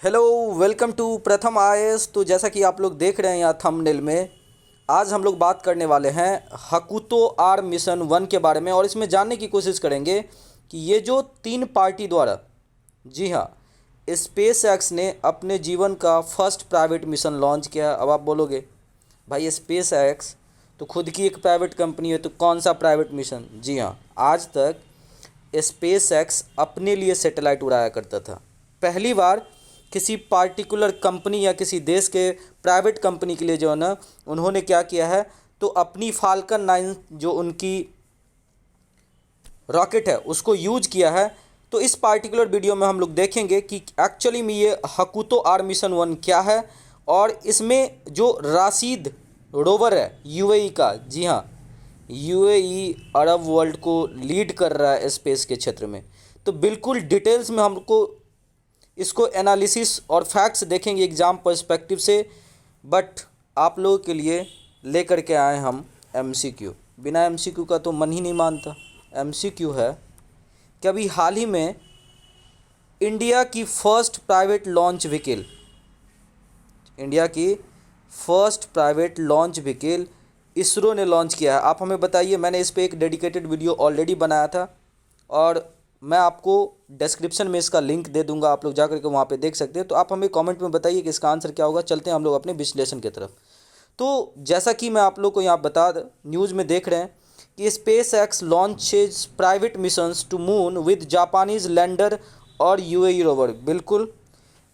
Hello, welcome to प्रथम IAS. तो जैसा कि आप लोग देख रहे हैं यहाँ थंबनेल में, आज हम लोग बात करने वाले हैं हकुतो आर मिशन 1 के बारे में और इसमें जानने की कोशिश करेंगे कि ये जो 3 पार्टी द्वारा, जी हाँ, स्पेस एक्स ने अपने जीवन का फर्स्ट प्राइवेट मिशन लॉन्च किया है। अब आप बोलोगे भाई स्पेस एक्स तो खुद की एक प्राइवेट कंपनी है, तो कौन सा प्राइवेट मिशन? जी हाँ, आज तक स्पेस एक्स अपने लिए सैटेलाइट उड़ाया करता था। पहली बार किसी पार्टिकुलर कंपनी या किसी देश के प्राइवेट कंपनी के लिए जो है ना, उन्होंने क्या किया है, तो अपनी फाल्कन 9 जो उनकी रॉकेट है उसको यूज किया है। तो इस पार्टिकुलर वीडियो में हम लोग देखेंगे कि एक्चुअली में ये हकुतो आर मिशन 1 क्या है और इसमें जो राशिद रोवर है यूएई का, जी हाँ, यूएई अरब वर्ल्ड को लीड कर रहा है स्पेस के क्षेत्र में। तो बिल्कुल डिटेल्स में हमको इसको एनालिसिस और फैक्ट्स देखेंगे एग्ज़ाम पर्सपेक्टिव से। बट आप लोगों के लिए लेकर के आए हम एमसीक्यू। बिना एमसीक्यू का तो मन ही नहीं मानता। एमसीक्यू है कि अभी हाल ही में इंडिया की first private launch vehicle, India की first private launch vehicle ISRO ने लॉन्च किया है। आप हमें बताइए, मैंने इस पर एक डेडिकेटेड वीडियो ऑलरेडी बनाया था और मैं आपको डिस्क्रिप्शन में इसका लिंक दे दूंगा, आप लोग जा करके वहाँ पे देख सकते हैं। तो आप हमें कमेंट में बताइए कि इसका आंसर क्या होगा। चलते हैं हम लोग अपने विश्लेषण की तरफ। तो जैसा कि मैं आप लोग को यहाँ न्यूज़ में देख रहे हैं कि SpaceX launches private missions to moon with Japanese lander और यूएई रोवर। बिल्कुल,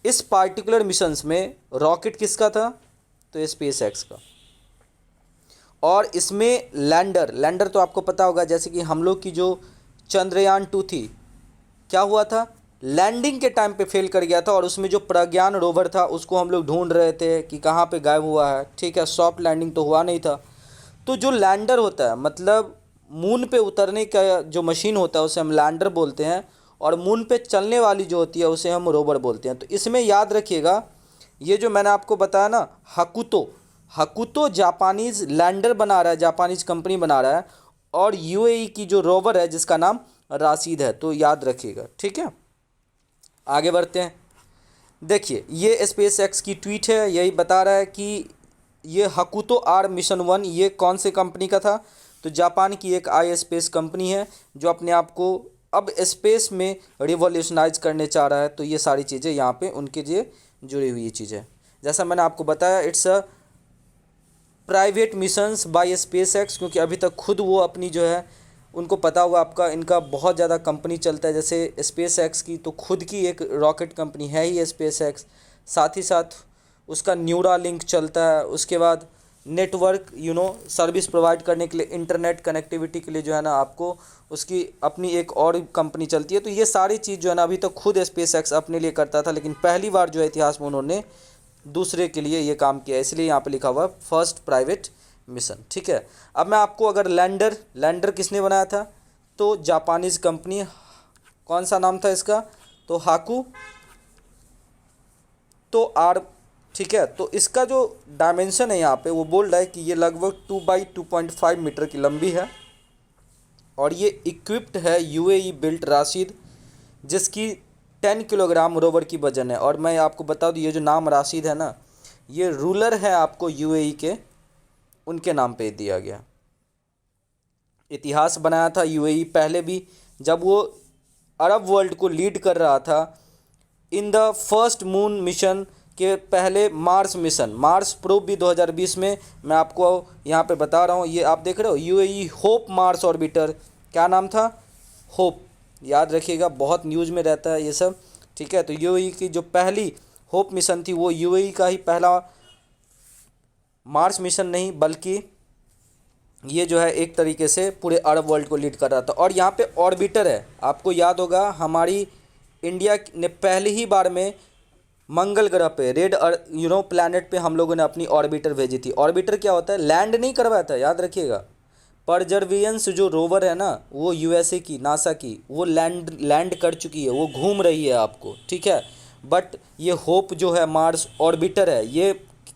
इस पार्टिकुलर मिशंस में रॉकेट किसका था? तो स्पेस एक्स का। और इसमें लैंडर तो आपको पता होगा, जैसे कि हम लोग की जो चंद्रयान 2 थी, क्या हुआ था, लैंडिंग के टाइम पे फेल कर गया था और उसमें जो प्रज्ञान रोवर था उसको हम लोग ढूंढ रहे थे कि कहाँ पे गायब हुआ है। ठीक है, सॉफ्ट लैंडिंग तो हुआ नहीं था। तो जो लैंडर होता है, मतलब मून पे उतरने का जो मशीन होता है उसे हम लैंडर बोलते हैं और मून पे चलने वाली जो होती है उसे हम रोवर बोलते हैं। तो इसमें याद रखिएगा, ये जो मैंने आपको बताया ना, हकुतो जापानीज़ लैंडर बना रहा है, जापानीज़ कंपनी बना रहा है, और यूएई की जो रोवर है जिसका नाम राशिद है। तो याद रखिएगा, ठीक है। आगे बढ़ते हैं। देखिए, ये स्पेस एक्स की ट्वीट है, यही बता रहा है कि ये हकुतो आर मिशन 1 ये कौन से कंपनी का था। तो जापान की एक आई स्पेस कंपनी है जो अपने आप को अब स्पेस में रिवॉल्यूशनाइज करने चाह रहा है। तो ये सारी चीज़ें यहाँ पे उनके लिए जुड़ी हुई चीज़ें, जैसा मैंने आपको बताया, it's a private missions bye space x, क्योंकि अभी तक खुद वो अपनी जो है, उनको पता हुआ आपका, इनका बहुत ज़्यादा कंपनी चलता है। जैसे स्पेस एक्स की तो खुद की एक रॉकेट कंपनी है ही स्पेस एक्स, साथ ही साथ उसका न्यूरा लिंक चलता है। उसके बाद नेटवर्क सर्विस प्रोवाइड करने के लिए, इंटरनेट कनेक्टिविटी के लिए जो है ना, आपको उसकी अपनी एक और कंपनी चलती है। तो ये सारी चीज़ जो है ना, अभी तक खुद स्पेस एक्स अपने लिए करता था, लेकिन पहली बार जो है इतिहास में उन्होंने दूसरे के लिए ये काम किया, इसलिए यहाँ पे लिखा हुआ फर्स्ट प्राइवेट मिशन। ठीक है, अब मैं आपको अगर लैंडर किसने बनाया था, तो जापानीज़ कंपनी, कौन सा नाम था इसका, तो हाकू तो आर। ठीक है, तो इसका जो डायमेंशन है यहाँ पे वो बोल रहा है कि ये लगभग 2x2.5 मीटर की लंबी है और ये इक्विप्ड है यूएई बिल्ट राशिद, जिसकी 10 किलोग्राम रोवर की वजन है। और मैं आपको बता दूँ, ये जो नाम राशिद है ना, ये रूलर है आपको यूएई के, उनके नाम पे दिया गया। इतिहास बनाया था यूएई पहले भी, जब वो अरब वर्ल्ड को लीड कर रहा था in the first moon mission के पहले मार्स मिशन, मार्स प्रोब भी 2020 में, मैं आपको यहाँ पे बता रहा हूँ, ये आप देख रहे हो, यूएई होप मार्स ऑर्बिटर, क्या नाम था, होप। याद रखिएगा, बहुत न्यूज़ में रहता है ये सब। ठीक है, तो यूएई की जो पहली होप मिशन थी वो यूएई का ही पहला मार्स मिशन नहीं, बल्कि ये जो है एक तरीके से पूरे अरब वर्ल्ड को लीड कर रहा था। और यहाँ पे ऑर्बिटर है, आपको याद होगा, हमारी इंडिया ने पहली ही बार में मंगल ग्रह पे रेड प्लैनेट पे हम लोगों ने अपनी ऑर्बिटर भेजी थी। ऑर्बिटर क्या होता है, लैंड नहीं करवाया था, याद रखिएगा। परजर्वियंस जो रोवर है ना, वो यूएसए की, नासा की, वो लैंड कर चुकी है, वो घूम रही है आपको। ठीक है, बट ये होप जो है मार्स ऑर्बिटर है, ये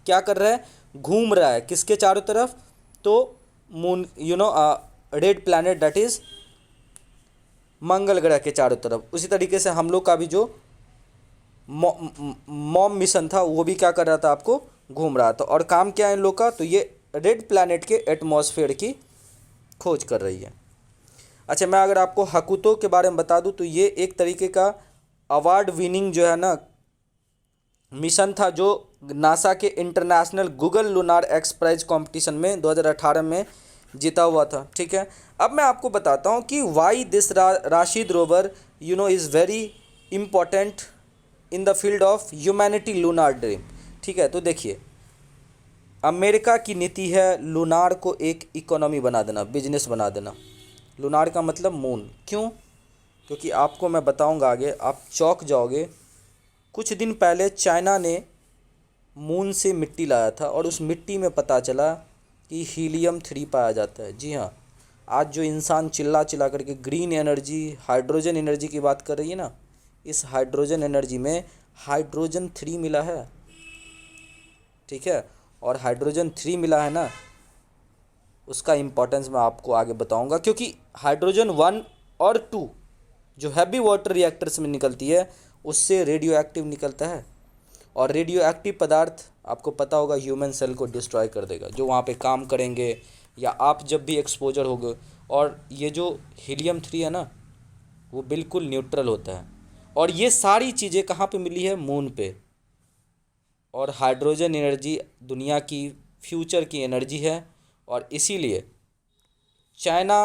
क्या कर रहा है, घूम रहा है किसके चारों तरफ, तो moon red planet that is मंगल ग्रह के चारों तरफ। उसी तरीके से हम लोग का भी जो मॉम मिशन था वो भी क्या कर रहा था, आपको घूम रहा था। और काम क्या है इन लोग का, तो ये रेड प्लैनेट के एटमॉस्फेयर की खोज कर रही है। अच्छा, मैं अगर आपको हकुतो के बारे में बता दूं तो ये एक तरीके का अवार्ड विनिंग जो है ना मिशन था, जो नासा के international Google lunar X prize competition में 2018 में जीता हुआ था। ठीक है, अब मैं आपको बताता हूँ कि why this Rashid rover is very important in the field of humanity lunar dream. ठीक है, तो देखिए, अमेरिका की नीति है लूनार को एक इकोनॉमी बना देना, बिजनेस बना देना। लूनार का मतलब मून। क्यों? क्योंकि आपको मैं बताऊंगा आगे, आप चौंक जाओगे। कुछ दिन पहले चाइना ने मून से मिट्टी लाया था और उस मिट्टी में पता चला कि हीलियम-3 पाया जाता है। जी हाँ, आज जो इंसान चिल्ला चिल्ला करके ग्रीन एनर्जी, हाइड्रोजन एनर्जी की बात कर रही है ना, इस हाइड्रोजन एनर्जी में हाइड्रोजन-3 मिला है। ठीक है, और हाइड्रोजन-3 मिला है ना, उसका इम्पोर्टेंस मैं आपको आगे बताऊंगा। क्योंकि हाइड्रोजन-1 और 2 जो हैवी वाटर रिएक्टर्स में निकलती है, उससे रेडियो एक्टिव निकलता है। और रेडियो एक्टिव पदार्थ आपको पता होगा ह्यूमन सेल को डिस्ट्रॉय कर देगा, जो वहाँ पे काम करेंगे या आप जब भी एक्सपोजर होगे। और ये जो हीलियम-3 है ना, वो बिल्कुल न्यूट्रल होता है। और ये सारी चीज़ें कहाँ पे मिली है? मून पे। और हाइड्रोजन एनर्जी दुनिया की फ्यूचर की एनर्जी है, और इसीलिए चाइना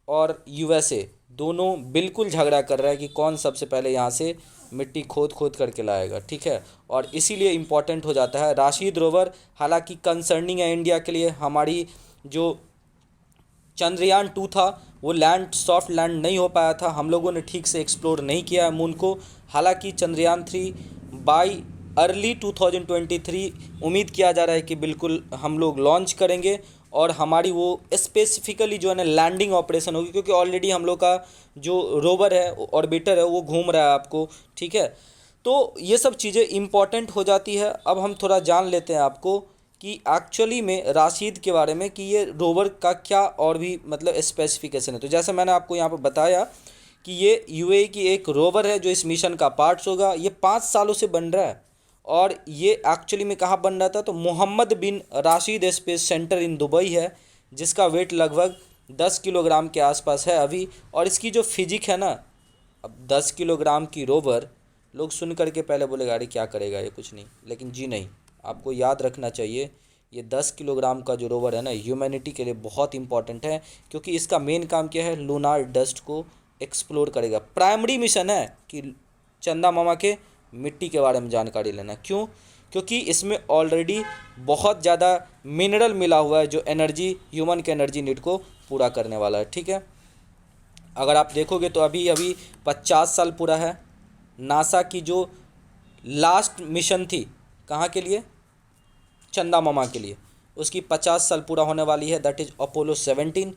और यूएसए दोनों बिल्कुल झगड़ा कर रहा है कि कौन सबसे पहले यहाँ से मिट्टी खोद खोद करके लाएगा। ठीक है, और इसीलिए इम्पॉर्टेंट हो जाता है राशिद रोवर। हालांकि कंसर्निंग है इंडिया के लिए, हमारी जो चंद्रयान-2 था वो सॉफ्ट लैंड नहीं हो पाया था, हम लोगों ने ठीक से एक्सप्लोर नहीं किया है मून को। हालांकि चंद्रयान-3 बाई अर्ली 2023 उम्मीद किया जा रहा है कि बिल्कुल हम लोग लॉन्च करेंगे, और हमारी वो स्पेसिफिकली जो है ना लैंडिंग ऑपरेशन होगी। क्योंकि ऑलरेडी हम लोग का जो रोवर है, ऑर्बिटर है, वो घूम रहा है आपको। ठीक है, तो ये सब चीज़ें इम्पॉर्टेंट हो जाती है। अब हम थोड़ा जान लेते हैं आपको कि एक्चुअली में राशिद के बारे में, कि ये रोवर का क्या और भी मतलब स्पेसिफिकेशन है। तो जैसे मैंने आपको यहाँ पर बताया कि ये यूएई की एक रोवर है जो इस मिशन का पार्ट्स होगा। ये 5 सालों से बन रहा है, और ये एक्चुअली में कहाँ बन रहा था, तो Mohammed bin Rashid space centre in Dubai है, जिसका वेट लगभग 10 किलोग्राम के आसपास है अभी। और इसकी जो फिजिक है ना, अब 10 किलोग्राम की रोवर, लोग सुन करके पहले बोलेगा अरे क्या करेगा ये, कुछ नहीं। लेकिन जी नहीं, आपको याद रखना चाहिए, ये 10 किलोग्राम का जो रोवर है ना, ह्यूमैनिटी के लिए बहुत इंपॉर्टेंट है। क्योंकि इसका मेन काम क्या है, लूनार डस्ट को एक्सप्लोर करेगा। प्राइमरी मिशन है कि चंदा मामा के मिट्टी के बारे में जानकारी लेना। क्यों? क्योंकि इसमें ऑलरेडी बहुत ज़्यादा मिनरल मिला हुआ है, जो एनर्जी, ह्यूमन के एनर्जी नीड को पूरा करने वाला है। ठीक है, अगर आप देखोगे तो अभी 50 साल पूरा है। नासा की जो लास्ट मिशन थी, कहाँ के लिए? चंदा मामा के लिए, उसकी 50 साल पूरा होने वाली है, दैट इज़ अपोलो 17।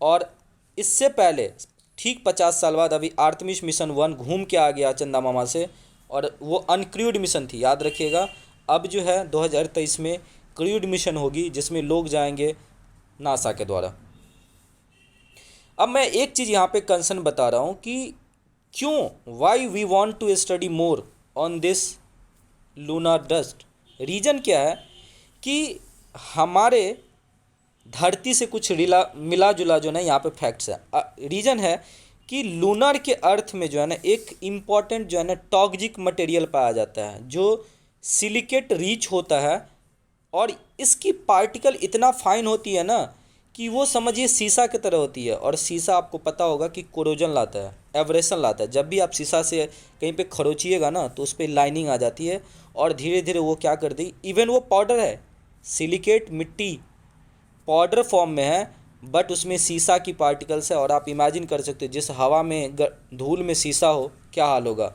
और इससे पहले ठीक 50 साल बाद अभी आर्टेमिस मिशन 1 घूम के आ गया चंदा मामा से, और वो अनक्रूड मिशन थी, याद रखिएगा। अब जो है 2023 में क्रूड मिशन होगी, जिसमें लोग जाएंगे नासा के द्वारा। अब मैं एक चीज़ यहाँ पे कंसर्न बता रहा हूँ कि क्यों, why we want to study more on this lunar dust. Reason क्या है कि हमारे धरती से कुछ मिला जुला जो ना यहाँ पे फैक्ट्स है। रीज़न है कि लूनर के अर्थ में जो है ना एक इम्पॉर्टेंट जो है ना टॉक्सिक मटेरियल पाया जाता है, जो सिलिकेट रिच होता है। और इसकी पार्टिकल इतना फाइन होती है ना कि वो समझिए शीशा की तरह होती है। और शीशा आपको पता होगा कि कोरोजन लाता है, एब्रेशन लाता है। जब भी आप शीशा से कहीं पे खरोचिएगा ना, तो उस पर लाइनिंग आ जाती है, और धीरे धीरे वो क्या कर दी, इवन वो पाउडर है, सिलिकेट मिट्टी पाउडर फॉर्म में है, बट उसमें शीशा की पार्टिकल्स है। और आप इमेजिन कर सकते हो, जिस हवा में धूल में शीशा हो, क्या हाल होगा,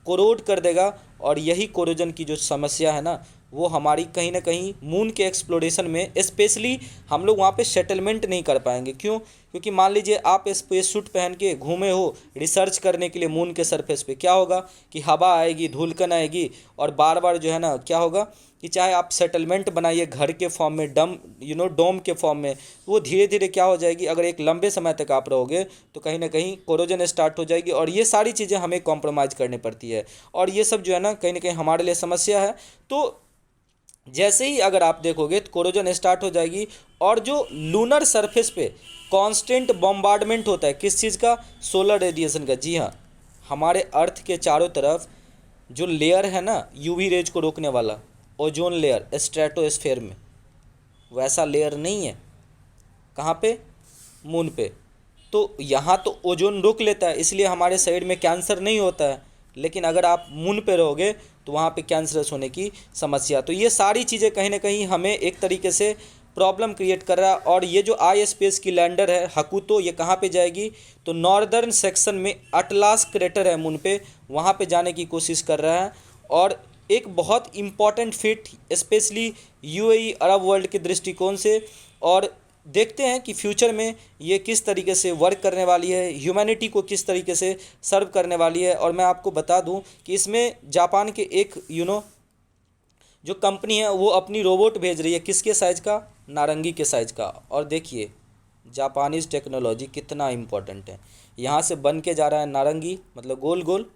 कोरोड कर देगा। और यही कोरोजन की जो समस्या है ना, वो हमारी कहीं ना कहीं मून के एक्सप्लोरेशन में स्पेशली हम लोग वहाँ पे सेटलमेंट नहीं कर पाएंगे। क्यों? क्योंकि मान लीजिए आप स्पेस सूट पहन के घूमे हो रिसर्च करने के लिए मून के सरफेस पे, क्या होगा कि हवा आएगी, धूलकन आएगी, और बार बार जो है ना क्या होगा कि चाहे आप सेटलमेंट बनाइए घर के फॉर्म में, डोम के फॉर्म में, वो धीरे धीरे क्या हो जाएगी, अगर एक लंबे समय तक आप रहोगे तो कहीं ना कहीं कोरोजन स्टार्ट हो जाएगी, और ये सारी चीज़ें हमें कॉम्प्रोमाइज़ करनी पड़ती है, और ये सब जो है ना कहीं हमारे लिए समस्या है। तो जैसे ही अगर आप देखोगे तो कोरोजन स्टार्ट हो जाएगी, और जो लूनर सरफेस पे कांस्टेंट बॉम्बार्डमेंट होता है किस चीज़ का? सोलर रेडिएशन का। जी हाँ, हमारे अर्थ के चारों तरफ जो लेयर है ना यूवी रेज को रोकने वाला, ओजोन लेयर स्ट्रेटोस्फेयर में, वैसा लेयर नहीं है कहाँ पे? मून पे। तो यहाँ तो ओजोन रोक लेता है, इसलिए हमारे शरीर में कैंसर नहीं होता है, लेकिन अगर आप मून पे रहोगे तो वहाँ पे कैंसरस होने की समस्या। तो ये सारी चीज़ें कहीं ना कहीं हमें एक तरीके से प्रॉब्लम क्रिएट कर रहा है। और ये जो आई स्पेस की लैंडर है हकुतो, ये कहाँ पे जाएगी? तो नॉर्दर्न सेक्शन में अटलास क्रेटर है मून पे, वहाँ पे जाने की कोशिश कर रहा है। और एक बहुत important fit specially UAE Arab world के दृष्टिकोण से, और देखते हैं कि फ्यूचर में ये किस तरीके से वर्क करने वाली है, ह्यूमैनिटी को किस तरीके से सर्व करने वाली है। और मैं आपको बता दूं कि इसमें जापान के एक जो कंपनी है वो अपनी रोबोट भेज रही है, किसके साइज़ का? नारंगी के साइज़ का। और देखिए जापानीज़ टेक्नोलॉजी कितना इम्पोर्टेंट है, यहाँ से बन के जा रहा है नारंगी, मतलब गोल गोल,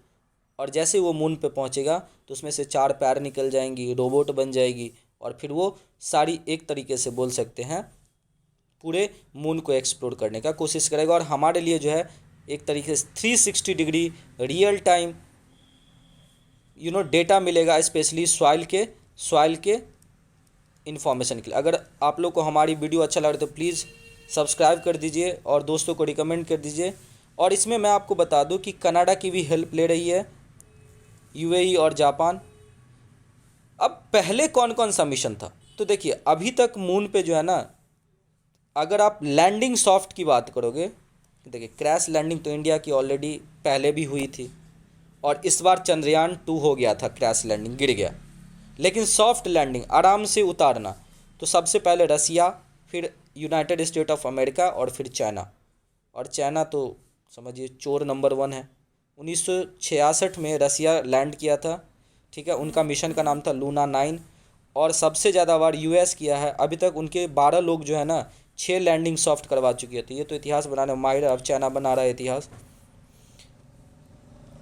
और जैसे वो मून पे पहुँचेगा तो उसमें से 4 पैर निकल जाएंगी, रोबोट बन जाएगी, और फिर वो सारी एक तरीके से बोल सकते हैं पूरे मून को एक्सप्लोर करने का कोशिश करेगा। और हमारे लिए जो है एक तरीके से 360 डिग्री रियल टाइम डेटा मिलेगा, स्पेशली सॉइल के इन्फॉर्मेशन के लिए। अगर आप लोग को हमारी वीडियो अच्छा लग रहा है तो प्लीज़ सब्सक्राइब कर दीजिए और दोस्तों को रिकमेंड कर दीजिए। और इसमें मैं आपको बता दूं कि कनाडा की भी हेल्प ले रही है, यूएई और जापान। अब पहले कौन कौन सा मिशन था? तो देखिए अभी तक मून पे जो है ना, अगर आप लैंडिंग सॉफ्ट की बात करोगे, देखिए क्रैश लैंडिंग तो इंडिया की ऑलरेडी पहले भी हुई थी, और इस बार चंद्रयान 2 हो गया था, क्रैश लैंडिंग गिर गया। लेकिन सॉफ्ट लैंडिंग आराम से उतारना, तो सबसे पहले रसिया, फिर यूनाइटेड स्टेट ऑफ अमेरिका, और फिर चाइना। और चाइना तो समझिए चोर नंबर 1 है। 1966 में रसिया लैंड किया था, ठीक है, उनका मिशन का नाम था लूना 9। और सबसे ज़्यादा बार यूएस किया है, अभी तक उनके 12 लोग जो है ना 6 लैंडिंग सॉफ्ट करवा चुके थे। ये तो इतिहास बनाने में माहिर है, अब चाइना बना रहा है इतिहास।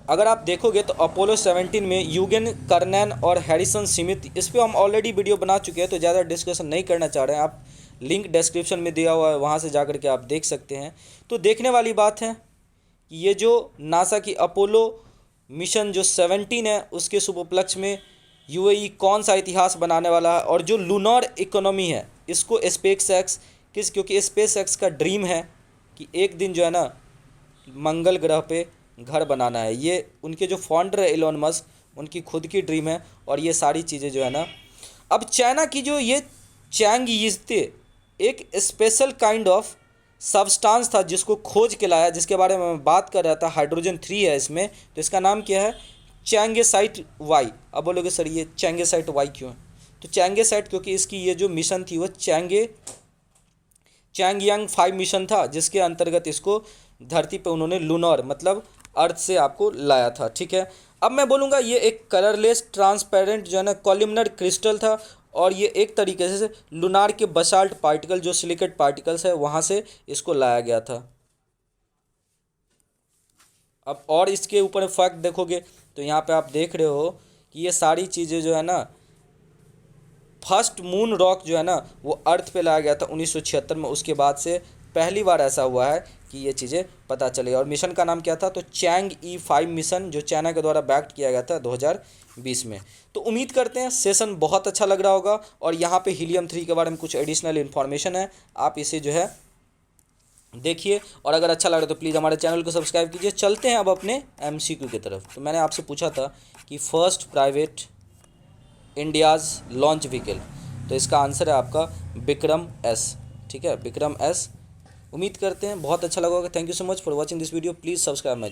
अगर आप देखोगे तो अपोलो 17 में यूगेन कर्नैन और हैरिसन स्मिथ, इस पर हम ऑलरेडी वीडियो बना चुके हैं, तो ज़्यादा डिस्कशन नहीं करना चाह रहे हैं। आप लिंक डिस्क्रिप्शन में दिया हुआ है, वहाँ से जाकर के आप देख सकते हैं। तो देखने वाली बात है कि ये जो नासा की अपोलो मिशन जो 17 है, उसके शुभ उपलक्ष्य में यूएई कौन सा इतिहास बनाने वाला है। और जो लूनर इकोनॉमी है, इसको स्पेसएक्स क्योंकि स्पेसएक्स का ड्रीम है कि एक दिन जो है ना मंगल ग्रह पे घर बनाना है। ये उनके जो फाउंडर है एलोन मस्क, उनकी खुद की ड्रीम है। और ये सारी चीज़ें जो है ना, अब चाइना की जो ये चैंग यीज़्टे एक स्पेशल काइंड ऑफ सब्सटेंस था जिसको खोज के लाया, जिसके बारे में मैं बात कर रहा था, हाइड्रोजन 3 है इसमें, तो इसका नाम क्या है? चैंगेसाइट वाई। अब बोलोगे सर ये चैंगेसाइट वाई क्यों है? तो चैंगेसाइट क्योंकि इसकी ये जो मिशन थी वो चैंगयांग 5 मिशन था, जिसके अंतर्गत इसको धरती पे उन्होंने लूनर मतलब अर्थ से आपको लाया था, ठीक है। अब मैं बोलूँगा ये एक कलरलेस ट्रांसपेरेंट जो है ना कॉलमनर क्रिस्टल था, और ये एक तरीके से लूनार के बसाल्ट पार्टिकल जो सिलिकेट पार्टिकल्स है वहाँ से इसको लाया गया था। अब और इसके ऊपर फैक्ट देखोगे तो यहाँ पे आप देख रहे हो कि ये सारी चीज़ें जो है ना, फर्स्ट मून रॉक जो है ना वो अर्थ पे लाया गया था 1976 में। उसके बाद से पहली बार ऐसा हुआ है कि ये चीज़ें पता चली। और मिशन का नाम क्या था? तो चैंग-ई 5 मिशन, जो चाइना के द्वारा बैक्ट किया गया था 2020 में। तो उम्मीद करते हैं सेशन बहुत अच्छा लग रहा होगा। और यहाँ पे हीलियम 3 के बारे में कुछ एडिशनल इन्फॉर्मेशन है, आप इसे जो है देखिए। और अगर अच्छा लग रहा है तो प्लीज़ हमारे चैनल को सब्सक्राइब कीजिए। चलते हैं अब अपने MCQ की तरफ। तो मैंने आपसे पूछा था कि first private India's launch vehicle, तो इसका आंसर है आपका विक्रम S, ठीक है, विक्रम S। उम्मीद करते हैं बहुत अच्छा लगा होगा। Thank you so much for watching this video. Please subscribe my